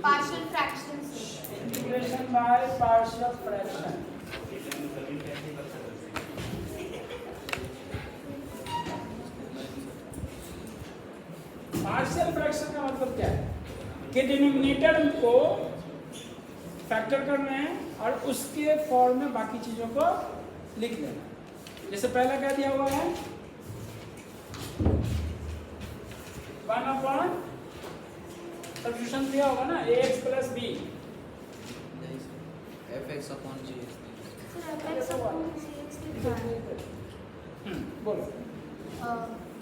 Partial fraction से। Integration by partial fraction. Partial fraction का मतलब क्या है कि डिनोमिनेटर को फैक्टर करना है और उसके फॉर्म में बाकी चीजों को लिख लेना। जैसे पहला क्या दिया हुआ है 1/, सब्स्टिट्यूशन दिया होगा ना ax + b fx/g। बोलो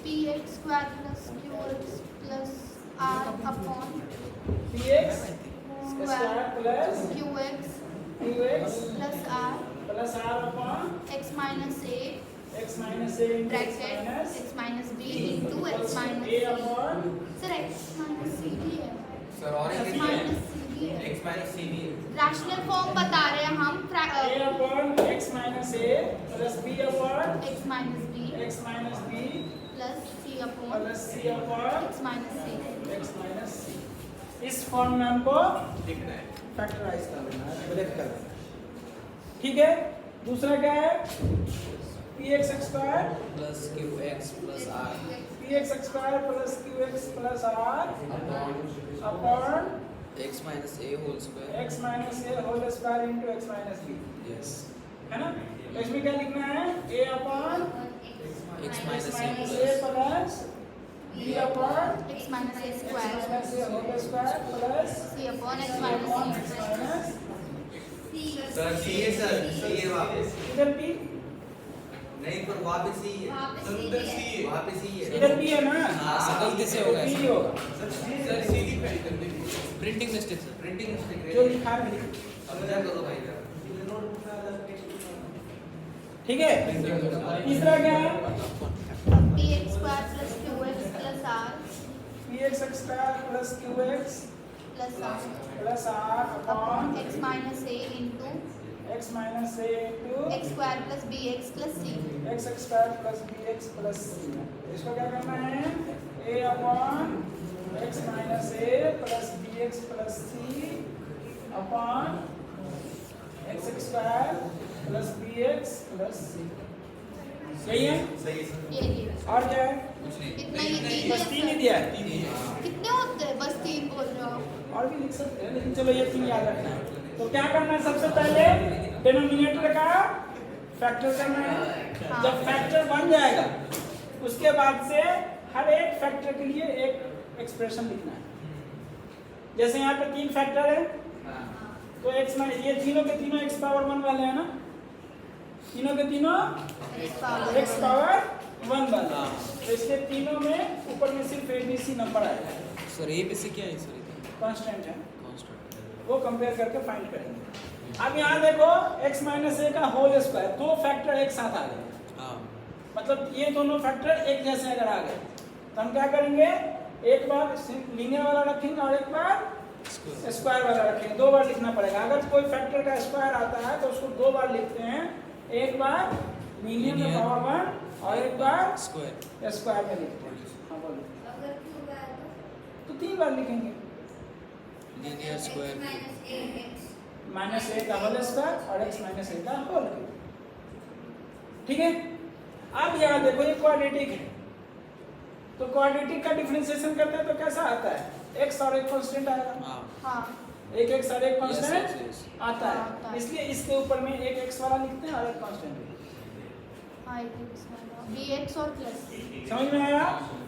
px² + qx + r upon px² square plus qx qx + r plus r upon x - a x minus a into x bracket minus x - b into x - a c। Upon sir x - c भी है। Sir और एक x - c भी है। x - c भी है। Rational form बता रहे हैं हम a upon x minus a plus b upon x - b x minus b plus c upon plus c upon x - c। x minus c। इस फॉर्म में हमको लिखना है। फैक्टराइज कर लेना है, ब्रेक कर लेना है। ठीक है। दूसरा क्या है px² + qx + r px² plus qx plus r upon x - a whole square. x minus a whole square into x minus b yes. है ना। तो इसमें क्या लिखना है a upon x - a plus b upon x - a square minus a whole square plus c upon x - upon c। x minus sir C है sir C है वापस इधर b नहीं पर वापस सी है अंदर सी है। वापस सी है इधर b है ना। हाँ, गलती से होगा b ऐसा। होगा सर सीधी पेंट करने की printing mistake sir. Printing mistake जो लिखा है लिख। समझा करो भाई जरा ठीक है। तीसरा क्या है px² + qx + r px² plus qx + r plus r upon upon x - a into x minus a into x² + bx + c। x² plus bx plus c। इसको क्या करना है a upon x minus a plus bx plus c upon x² plus bx plus c। सही है। सही है sir ये और क्या है कुछ नहीं। कितना ये तीन बस 3 ही है दिया है। कितने होते हैं? बस 3 बोल रहे हो। और भी लिख सकते हैं लेकिन चलो ये 3 याद रखना है। तो क्या करना है सबसे पहले डिनोमिनेटर का फैक्टर करना है। जब फैक्टर बन जाएगा उसके बाद से हर एक फैक्टर के लिए एक एक्सप्रेशन लिखना है। जैसे यहाँ पे 3 फैक्टर है तो x में ये तीनों के तीनों x पावर 1 वाले हैं ना। तीनों के तीनों x पावर 1 वाले हैं। तो इसके तीनों में ऊपर में सिर्फ abc नंबर आएगा। सर ए बी सी क्या है सर? कांस्टेंट है कांस्टेंट। वो कंपेयर करके फाइंड करेंगे। अब यहाँ देखो x माइनस a का होल स्क्वायर दो फैक्टर एक साथ आ गए हाँ। मतलब ये दोनों फैक्टर एक जैसे अगर आ गए तो हम क्या करेंगे एक बार लीनियर वाला रखेंगे और एक बार स्क्वायर वाला रखेंगे। 2 बार लिखना पड़ेगा। अगर कोई फैक्टर का स्क्वायर आता है तो उसको 2 बार लिखते हैं। एक बार लीनियर में पावर 1 और एक बार स्क्वायर। स्क्वायर में लिखते हैं। हाँ बोलो। तो 3 बार लिखेंगे लीनियर स्क्वायर माइनस a का होल स्क्वायर और x माइनस a का होल क्यूब। ठीक है। अब यहाँ देखो ये क्वाड्रेटिक है तो क्वाड्रेटिक का डिफरेंशिएशन करते हैं तो कैसा आता है x और एक कांस्टेंट आएगा। हाँ। हाँ एक x और एक Yes, कांस्टेंट yes. आता है इसलिए इसके ऊपर में एक x वाला लिखते हैं और एक कांस्टेंट लिखते हैं। हाँ bx और प्लस समझ में आया।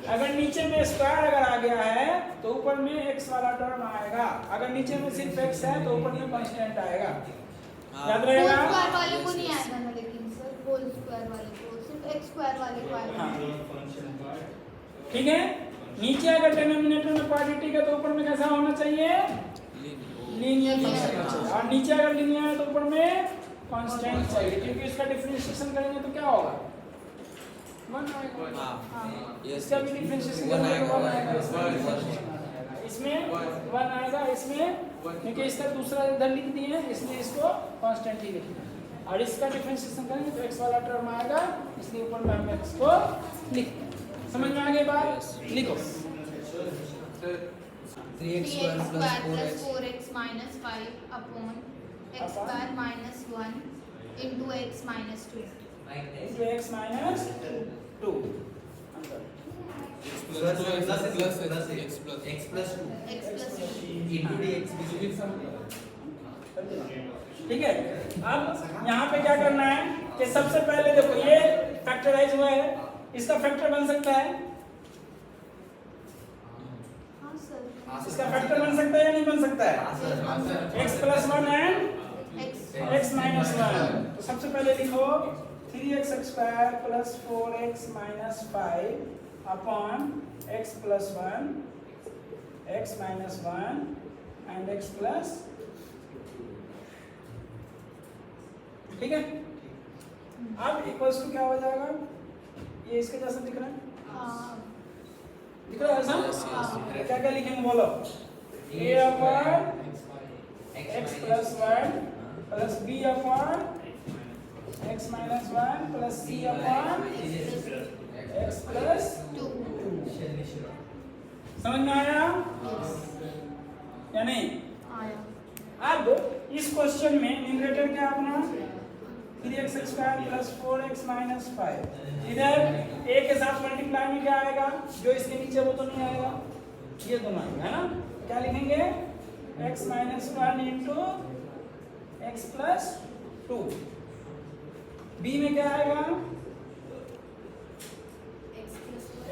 अगर नीचे में स्क्वायर अगर आ गया है तो ऊपर में x वाला टर्म आएगा। अगर नीचे में सिर्फ x है तो ऊपर में कांस्टेंट आएगा। हाँ। याद होल रहेगा। स्क्वायर वाले को नहीं आएगा ना लेकिन सर होल स्क्वायर वाले को सिर्फ x स्क्वायर वाले को आएगा। हाँ। ठीक है। नीचे अगर डिनोमिनेटर में क्वाड्रेटिक है तो ऊपर में कैसा होना चाहिए लीनियर फंक्शन होना चाहिए और नीचे अगर लीनियर है तो ऊपर में कांस्टेंट चाहिए क्योंकि इसका डिफरेंशिएशन करेंगे तो क्या होगा 1 आएगा। हाँ। यस। इसका भी डिफरेंशिएशन वन करेंगे तो 1 आएगा। आएगा। इसमें 1 आएगा इसमें क्योंकि इसका दूसरा इधर लिख दिए हैं इसलिए इसको कांस्टेंट ही लिखना है और इसका डिफरेंशिएशन करेंगे तो x वाला टर्म आएगा इसलिए ऊपर में हम x को लिखते हैं। समझ में आ गई बात। लिखो sir 3x 3x square square plus plus 4x 4x minus 5 upon x square minus 1 into x minus 2. into x minus 2 plus x plus 2 x plus 2. into dx ठीक है। अब यहाँ पे क्या करना है कि सबसे पहले देखो ये फैक्टराइज हुआ है, इसका फैक्टर बन सकता है, हाँ सर। इसका फैक्टर बन सकता है या नहीं बन सकता है? x plus 1 and x minus 1। तो सबसे पहले लिखो 3x square plus 4x minus 5 upon x plus 1 x minus 1 and x plus, ठीक है। अब इक्वल्स टू क्या हो जाएगा? ये इसके जैसा दिख रहा है, दिख रहा है ऐसा? क्या क्या लिखेंगे बोलो? a upon x plus 1 plus b upon x minus 1 plus c upon x plus 2। समझ में आया या नहीं? अब इस क्वेश्चन में न्यूमरेटर क्या अपना 3x square plus 4x minus 5, इधर a के साथ मल्टीप्लाई में क्या आएगा? जो इसके नीचे वो तो नहीं आएगा, ये दोनों आएगा, है ना? क्या लिखेंगे? x minus 1 into x plus 2। b में क्या आएगा?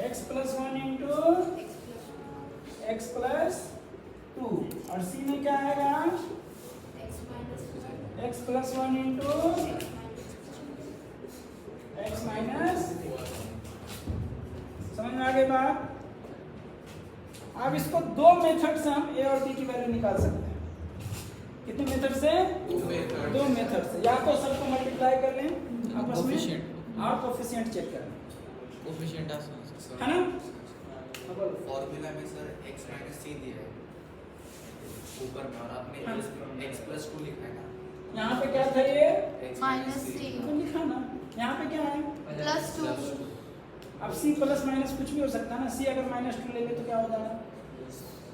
x plus 1 into x plus 2। और c में क्या आएगा? x plus 1 into x minus. समझ में आ गई बात? अब इसको दो मेथड से हम a और b की वैल्यू निकाल सकते हैं। कितने मेथड से? दो मेथड से। या तो सबको मल्टीप्लाई कर लें आपस में और कोफिशिएंट चेक कर लें, कोफिशिएंट है ना? फॉर्मूला में सर x माइनस c दिया है ऊपर में, और आपने x प्लस 2 लिखा है ना। यहाँ पे क्या था? ये माइनस c तो लिखा ना, यहाँ पे क्या है? प्लस 2। अब c प्लस माइनस कुछ भी हो सकता है ना। c अगर माइनस 2 लेंगे तो क्या हो जाएगा?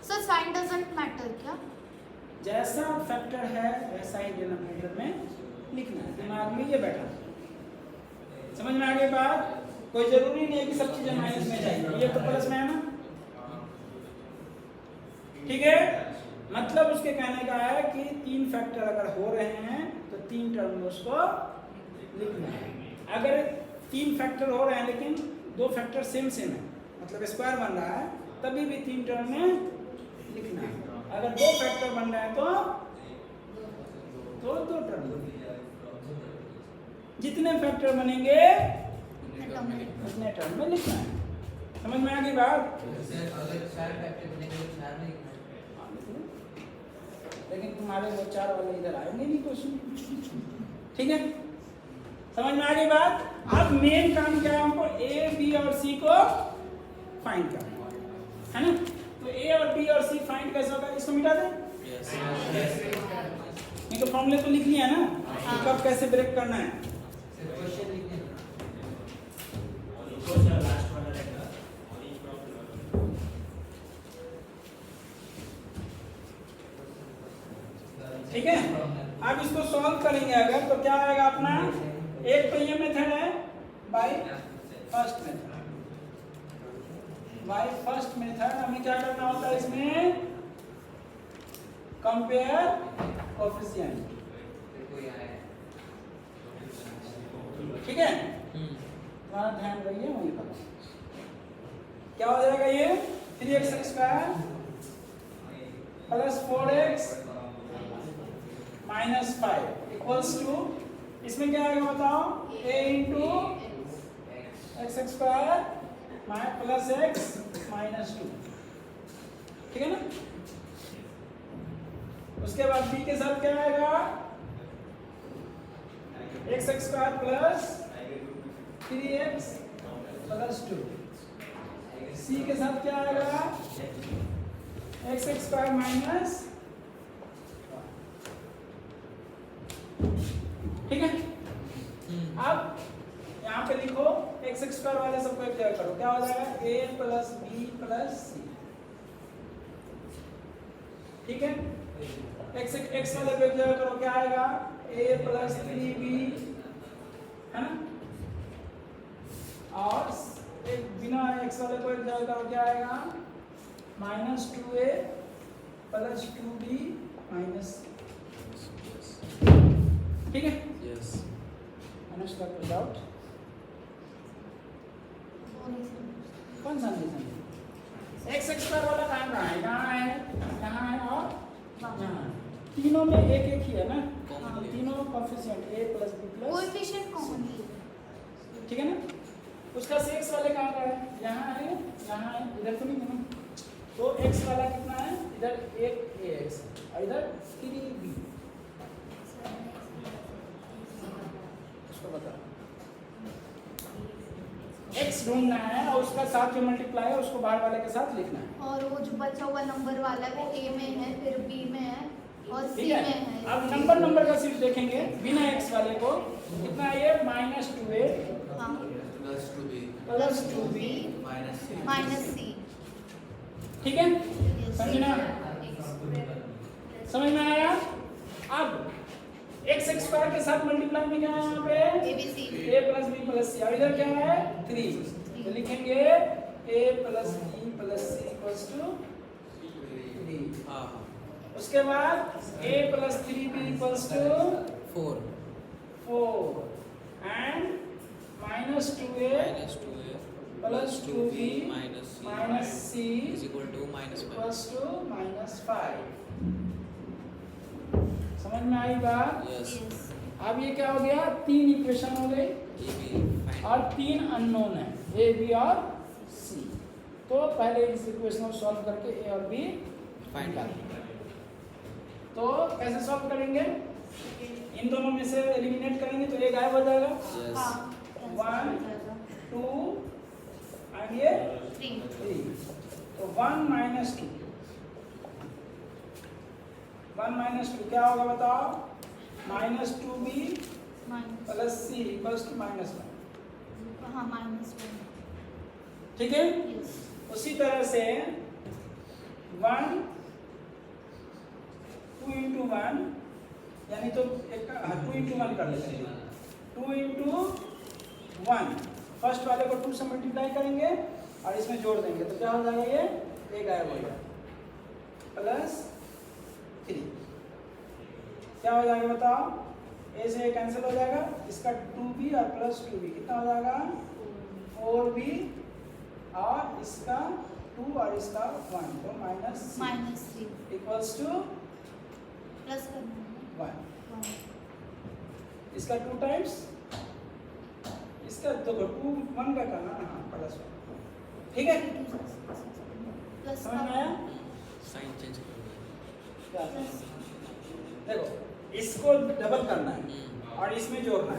सर साइन डजंट मैटर क्या? जैसा फैक्टर है वैसा ही डिनोमिनेटर में लिखना है, दिमाग में ये बैठा। समझ में आ गई बात? कोई जरूरी नहीं है कि सब चीजें माइनस में जाएंगी, ये तो प्लस में है ना, ठीक है। मतलब उसके कहने का है कि तीन फैक्टर अगर हो रहे हैं तो तीन टर्म में उसको लिखना है। अगर तीन फैक्टर हो रहे हैं लेकिन दो फैक्टर सेम सेम है, मतलब स्क्वायर बन रहा है, तभी भी तीन टर्म में लिखना है। अगर दो फैक्टर बन रहे हैं तो दो टर्म। जितने फैक्टर बनेंगे उतने टर्म में लिखना है। समझ में आ गई बात? लेकिन तुम्हारे वो चार वाले इधर आएंगे नहीं क्वेश्चन, ठीक है। समझ में आ गई बात? अब मेन काम क्या है? हमको ए बी और सी को फाइंड करना है ना। तो ए और बी और सी फाइंड कैसे होगा? इसको मिटा दें, नहीं तो फॉर्मूले तो लिख लिया ना, तो कब कैसे ब्रेक करना है। ठीक है। अब इसको सॉल्व करेंगे अगर, तो क्या आएगा अपना? एक तो ये मेथड है by first method. By first method हमें क्या करना होता है? इसमें कंपेयर कोएफिशिएंट, ठीक है। थोड़ा ध्यान रखिए वहीं पर। क्या हो जाएगा? ये 3x square plus 4x minus 5 equals to, इसमें क्या आएगा बताओ? a into x square plus x minus 2, ठीक है ना। उसके बाद b के साथ क्या आएगा? X square plus 3x plus 2। c के साथ क्या आएगा? एक्स स्क्वायर माइनस, ठीक है। अब यहाँ पे लिखो एक्स स्क्वायर वाले सबको एक जगह करो, क्या हो जाएगा? a प्लस बी प्लस सी। ठीक है, x वाले पे जो करो क्या आएगा a प्लस 3b है ना, और एक बिना x वाले को जो करो क्या आएगा minus 2a plus 2b minus, ठीक है। Yes. अनुष्का कोई डाउट? कौन सा नहीं समझे? x स्क्वायर वाला काम कहाँ है? यहाँ है और यहाँ है। तीनों में एक एक ही है ना, Common है। तीनों coefficient a plus b plus, coefficient common है। ठीक है ना। उसका से x वाले कहाँ का है? यहाँ है, यहाँ है, इधर तो नहीं है ना। तो x वाला कितना है? इधर एक ax और इधर 3b। उसको बता, x ढूंढना है और उसका साथ जो मल्टीप्लाई है उसको बाहर वाले के साथ लिखना है। और वो जो बचा हुआ नंबर वाला है वो a में है, फिर b में है और c ठीक में है, है। अब नंबर का सिर्फ देखेंगे बिना x वाले को, कितना है ये माइनस 2a हाँ, plus 2b plus 2b minus c। ठीक है, समझना, समझ में आया। अब x स्क्वायर के साथ मल्टीप्लाई में क्या है यहाँ पे abc a plus b plus c, और इधर क्या है 3, तो लिखेंगे a plus b plus c equals to 3। हाँ उसके बाद a plus 3b equals to 4 4 and minus 2a minus 2a plus 2b minus c c is equal to minus 5. Equals to minus 5। समझ में आई बात? Yes. अब ये क्या हो गया, तीन इक्वेशन हो गई A B find. और तीन अननोन है a b और c। तो पहले इस इक्वेशन को सॉल्व करके a और b Find. निकालेंगे। तो कैसे सॉल्व करेंगे, इन दोनों में से एलिमिनेट करेंगे तो a गायब हो जाएगा, Yes. हाँ, 1 2 और ये 3, तो 1 माइनस 2, 1 माइनस 2 क्या होगा बताओ, minus 2b minus, plus c equals to minus 1, हाँ माइनस 1। ठीक है। यस, उसी तरह से 1 2 इंटू 1 यानी तो एक 2 इंटू 1 कर लेते हैं, 2 इंटू 1 फर्स्ट वाले को 2 से मल्टीप्लाई करेंगे और इसमें जोड़ देंगे तो क्या हो जाएगा, ये गायब हो जाएगा, प्लस 3 क्या हो जाएगा बताओ, a से कैंसिल हो जाएगा, इसका 2b और प्लस 2b कितना हो जाएगा 4b और इसका 2 और इसका 1 तो minus minus 3 equals two plus करना 1। है। इसका 2 टाइम्स इसका देखो 2 1 का करना, हाँ प्लस 1, ठीक है। प्लस समझ में आया? Sign change कर दिया. क्या देखो इसको डबल करना है और इसमें जोड़ना है,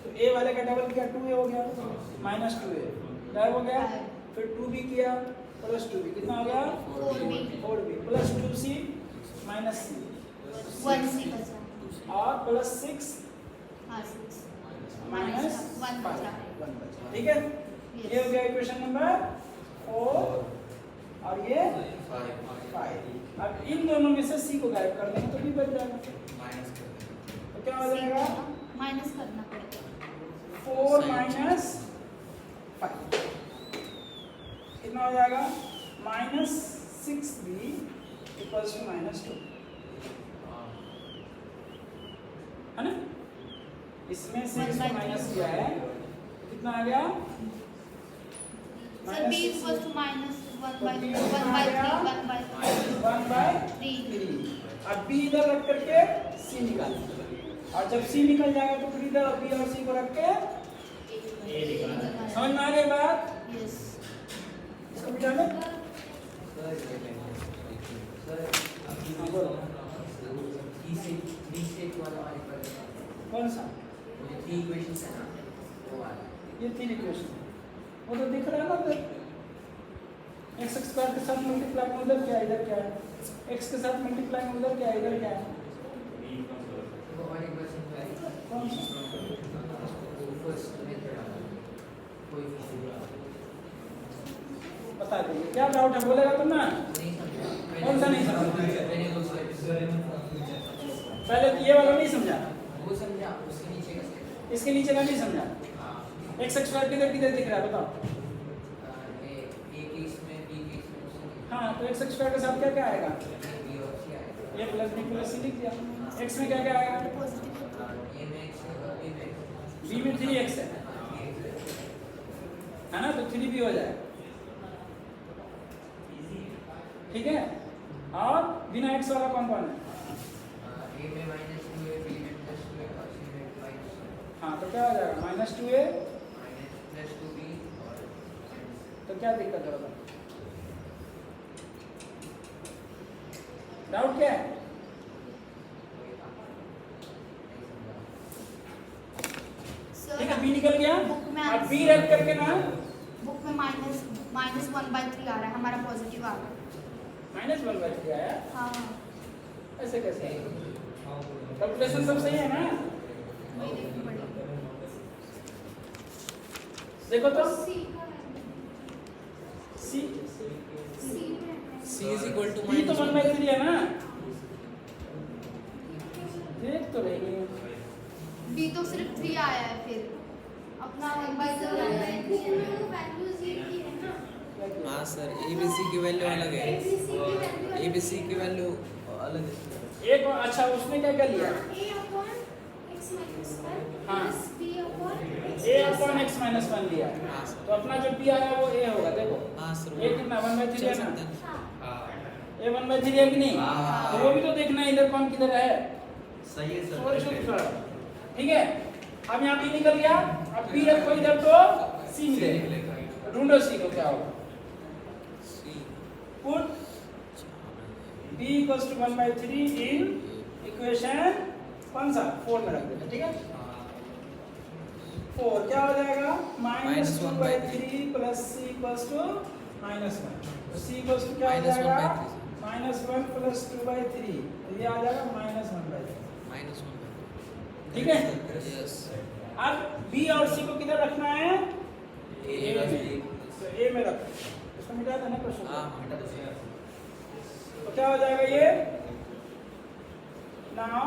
तो a वाले का डबल किया 2a हो गया माइनस 2a क्या हो गया, फिर 2b किया प्लस 2b कितना हो गया 4b plus 2c minus c 1c बचा और प्लस 6 हाँ 6 माइनस 1 बचा। 1 बचा, ठीक है। ये हो गया इक्वेशन नंबर 4 और ये 5। अब इन दोनों में से c को गायब कर देंगे तो b बच जाएगा, माइनस कर देंगे तो क्या हो जाएगा माइनस करना पड़ेगा 4 माइनस 5 कितना हो जाएगा minus 6b equals to minus 2 है ना। इसमें से इसको माइनस किया है कितना आ गया, sir b equals to minus 1 by 3 अब b इधर रख करके c निकालें और जब c निकल जाएगा तो फिर इधर b और c को रख के समझ में आ गई बात, यस इसको मिटा ले। कौन सा ये 3 इक्वेशन वो तो दिख रहा है ना, फिर x स्क्वायर के साथ मल्टीप्लाई में उधर क्या है, इधर क्या है, x के साथ मल्टीप्लाई में उधर क्या है, इधर क्या है, कौन सा बता दीजिए, क्या डाउट है बोलेगा तुम ना, कौन कौन सा नहीं समझा? पहले ये वाला नहीं समझा, वो समझा, उसके नीचे का स्टेप। इसके नीचे का नहीं समझा। हाँ। एक्स स्क्वायर किधर किधर दिख रहा है बताओ? ए के इसमें, बी के इसमें, उसमें हाँ, तो एक्स स्क्वायर के साथ क्या क्या आएगा? बी और सी आएगा। ए प्लस बी प्लस सी लिख दिया। एक्स में क्या क्या आएगा? ए में x होगा, बी में x। बी में 3x है ना, तो 3 भी हो जाए, ठीक है। और बिना x वाला कौन कौन है? ए में -2a, बी में +2a और सी में -2। हाँ, तो क्या हो जाएगा? -2a -2b और तो क्या दिक्कत होगा? डाउट क्या है? ठीक है, बी निकल गया। अब बी रख करके ना, बुक में -1/3 आ रहा है, हमारा पॉजिटिव आ रहा है। -1/3 आया, हाँ, ऐसे कैसे? कैलकुलेशन सब सही है ना? वही देखनी पड़ेगी। देखो तो C c C is equal to b तो minus 1/3 है ना, देख तो रही है। B तो सिर्फ 3 आया है, फिर अपना 1/3 आया है। हाँ सर, ABC की वैल्यू अलग है, ABC की वैल्यू अलग है। एक अच्छा, उसने क्या कर लिया? हाँ, a अपॉन x माइनस 1 लिया, हाँ सर। तो अपना जो b आया वो a होगा। देखो हाँ सर, a कितना 1/3 है चल ना, सकता है। a 1/3 है कि नहीं? हाँ। तो वो भी तो देखना है इधर कौन किधर है। सही है थोड़ी सी सर। थोड़ा, ठीक है। अब यहाँ b निकल गया, अब b रखो इधर तो c मिलेगा। ढूंढो c को क्या होगा। C put b equals to 1/3 in equation कौन सा 4 में रख देते, ठीक है। 4 क्या हो जाएगा? -1/3 प्लस c इक्वल्स टू -1। तो c इक्वल्स टू क्या हो जाएगा? -1 प्लस 2/3, तो ये आ जाएगा -1/3, -1। ठीक है। यस। अब b और c को किधर रखना है? A a plus में, B। तो a में रखो, इसको मिटा देना क्वेश्चन। हाँ, तो क्या हो जाएगा ये? Now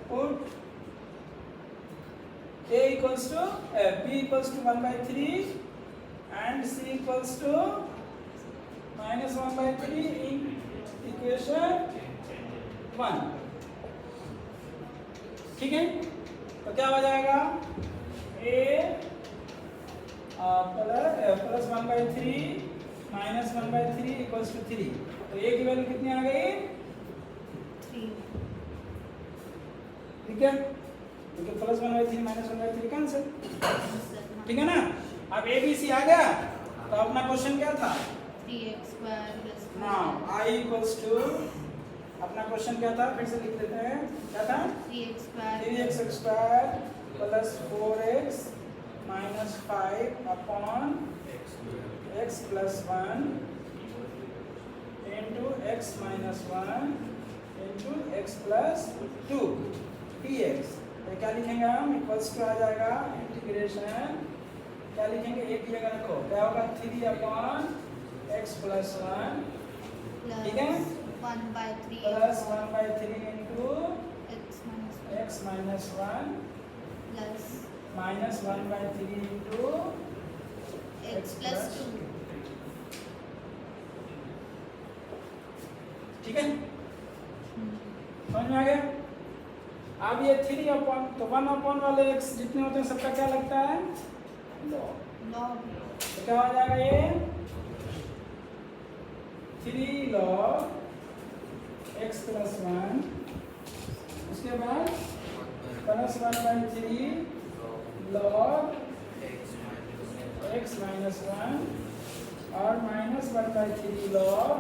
put a equals to b equals to 1/3 and c equals to -1/3 in equation 1, ठीक है। तो क्या हो जाएगा? a plus 1/3 minus 1/3 equals to 3। तो a की वैल्यू कितनी आ गई? 3। ठीक है, क्योंकि प्लस 1/3 माइनस 1/3 कैंसिल, ठीक है ना। अब a b c आ गया, तो अपना क्वेश्चन क्या था? 3x² now i equals to, अपना क्वेश्चन क्या था? फिर से लिख देते हैं, क्या था? 3x² 3x² plus 4x minus 5 upon x plus 1 into x minus 1 into x plus 2 dx। तो क्या लिखेंगे हम? इक्वल्स टू आ जाएगा इंटीग्रेशन, क्या लिखेंगे? एक ही जगह रखो, क्या होगा? 3 अपॉन x प्लस 1, ठीक है, 1/3 plus 1/3 into x x minus 1 plus minus 1/3 into x plus 2। ठीक है, समझ में आ गया? अब ये 3 अपॉन, तो 1 अपॉन वाले x जितने होते हैं सबका क्या लगता है? log तो क्या हो जाएगा ये? 3 log x प्लस 1, उसके बाद प्लस 1/3 log x माइनस 1 और माइनस 1/3 log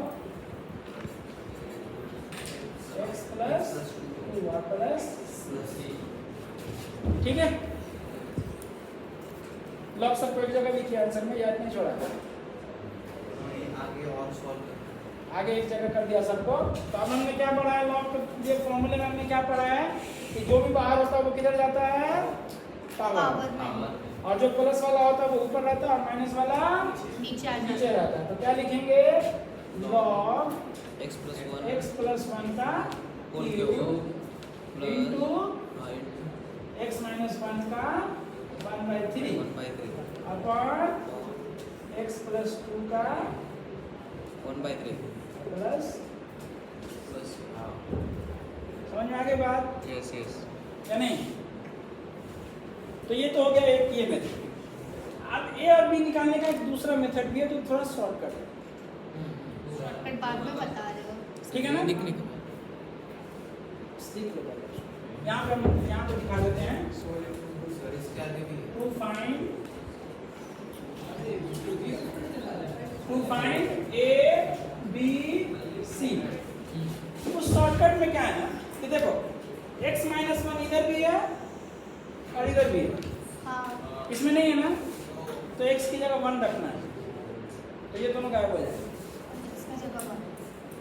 x प्लस 2 और प्लस, ठीक है। लॉग सबको एक जगह लिखिए, आंसर में याद नहीं छोड़ा, आगे और सॉल्व कर, आगे एक जगह कर दिया सबको। तो अब हमने क्या पढ़ा है? लॉग के ये फॉर्मूले में हमने क्या पढ़ा है कि जो भी बाहर होता है वो किधर जाता है? पावर, पावर में, और जो प्लस वाला होता है वो ऊपर रहता है और माइनस वाला नीचे आ नीचे जाता है। रहता है। तो क्या लिखेंगे? Log x plus 1 x plus 1 का whole cube cube into plus x minus 1 का 1/3 1/3 अपॉन x plus 2 का 1/3 प्लस प्लस समझ में आ गई बात यस यस या नहीं? तो ये तो हो गया एक ये मेथड। अब a और b निकालने का एक दूसरा मेथड भी है, तो थोड़ा शॉर्टकट है, शॉर्टकट बाद में बता रहे हो। ठीक है ना? लिखने को सीख लो पहले। यहाँ पे हम यहाँ पे दिखा देते हैं सर इसके आगे भी है। To find a b c। उस शॉर्टकट में क्या है ना कि देखो x minus 1 इधर भी है और इधर भी है, हाँ इसमें नहीं है ना, तो x की जगह 1 रखना है, तो ये दोनों गायब हो जाएगा। इसका जगह 1।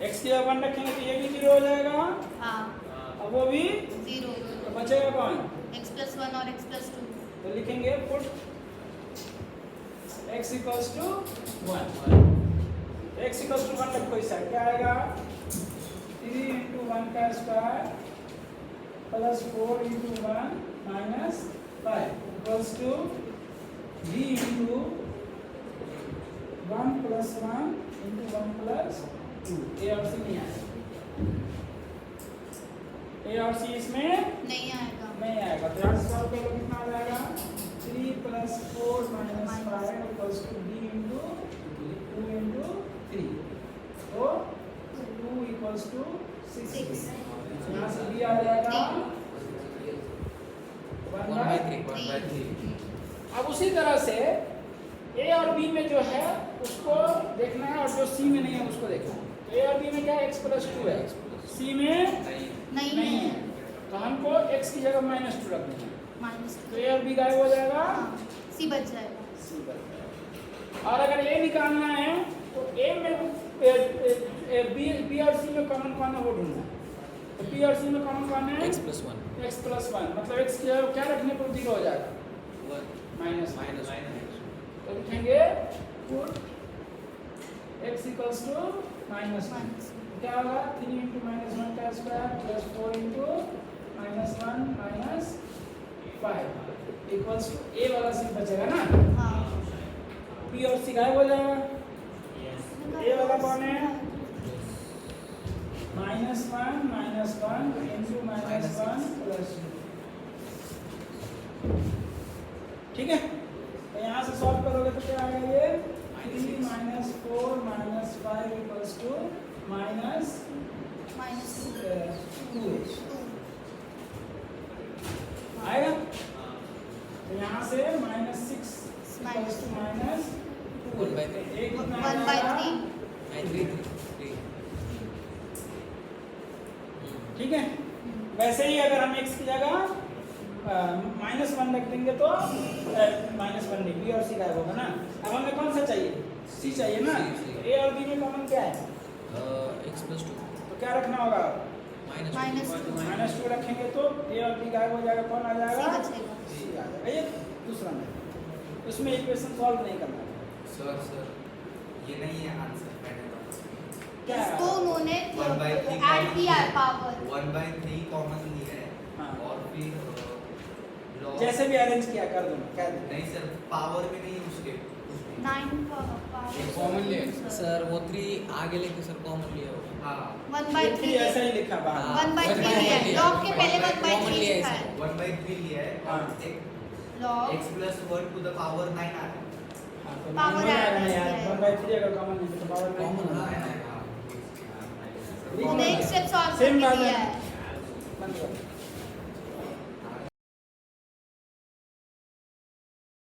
x की जगह 1 रखेंगे तो ये भी 0 हो जाएगा हाँ और वो भी, 0 तो बचेगा कौन? x plus 1 और x plus 2। तो लिखेंगे put x equals to 1। x equals to 1 रखो इस साइड, क्या आएगा? 3 into 1 का square plus 4 into 1 minus 5 equals to b into 1 plus 1 into 1 plus 2। a और c नहीं आएगा, a और c इसमें नहीं आएगा। नहीं आएगा, तो यहाँ से सॉल्व करोगे कितना आ जाएगा? 3 plus 4 minus 5 equals to b into 2 into 3, तो 2 equals to 6। यहाँ से b आ जाएगा 1/3। 1/3 अब उसी तरह से a और b में जो है उसको देखना है और जो c में नहीं है उसको देखना है। तो a और b में क्या है? x plus 2 है, c में नहीं नहीं है। है, तो हमको x की जगह -2 रखनी है, -2। तो a और b गायब हो जाएगा, हाँ c बच जाएगा। c बच जाएगा। और अगर a निकालना है तो a में b और c में कॉमन कौन है वो ढूंढना है, तो b और c में कॉमन कौन है? x plus 1 x plus 1, मतलब x की जगह क्या रखने पर 0 हो जाएगा? 1 माइनस। तो लिखेंगे पुट x equals to -1, क्या होगा? 3 into -1 का square plus 4 into -1 minus 5 equals to a वाला सिर्फ बचेगा ना, हाँ b और c गायब हो जाएगा। a वाला कौन है? -1 into -1 प्लस, ठीक है? तो यहाँ से सॉल्व करोगे तो क्या आएगा? ये 3 - 4 - 5 equals to -2h आएगा। तो यहाँ से -6 equals to -2, 1/3 एक कितना 1/3। 3 ठीक है? वैसे ही अगर हम x की जगह -1 रख देंगे तो -1 नहीं, b और c गायब होगा ना। अब हमें कौन सा चाहिए? c चाहिए ना, C। a और b में कॉमन क्या है? x plus 2 तो क्या रखना होगा? -2 -2 रखेंगे तो a और b गायब हो जाएगा, कौन आ जाएगा? c बचेगा। c आ जाएगा। ये दूसरा में उसमें इक्वेशन सॉल्व नहीं करना है। सर ये नहीं है आंसर मैंने क्या है? इसको उन्होंने 1/3 ऐड किया है पावर। 1/3 कॉमन लिया है हाँ। और फिर log जैसे भी अरेंज किया कर दो, क्या दे? नहीं सर पावर में नहीं उसके 9 का पावर कॉमन लिया सर, वो 3 आगे लेके सर कॉमन लिया होगा। हाँ 1/3 ऐसा ही लिखा बाहर। 1/3 1/3 लिया है। लॉग के पहले कॉमन 1/3 लिया है लिखा सर। है। 1/3 लिया है हाँ। और एक log x plus 1 to the power 9 आ रहा है। हाँ, तो Power नंबर आएगा ना add यार, किया है। 1/3 अगर कॉमन नहीं तो पावर Common हाँ, है। हाँ, हाँ। लिखो। नेक्स्ट स्टेप सॉल्व Same करके बात दिया है। है। बंद करो।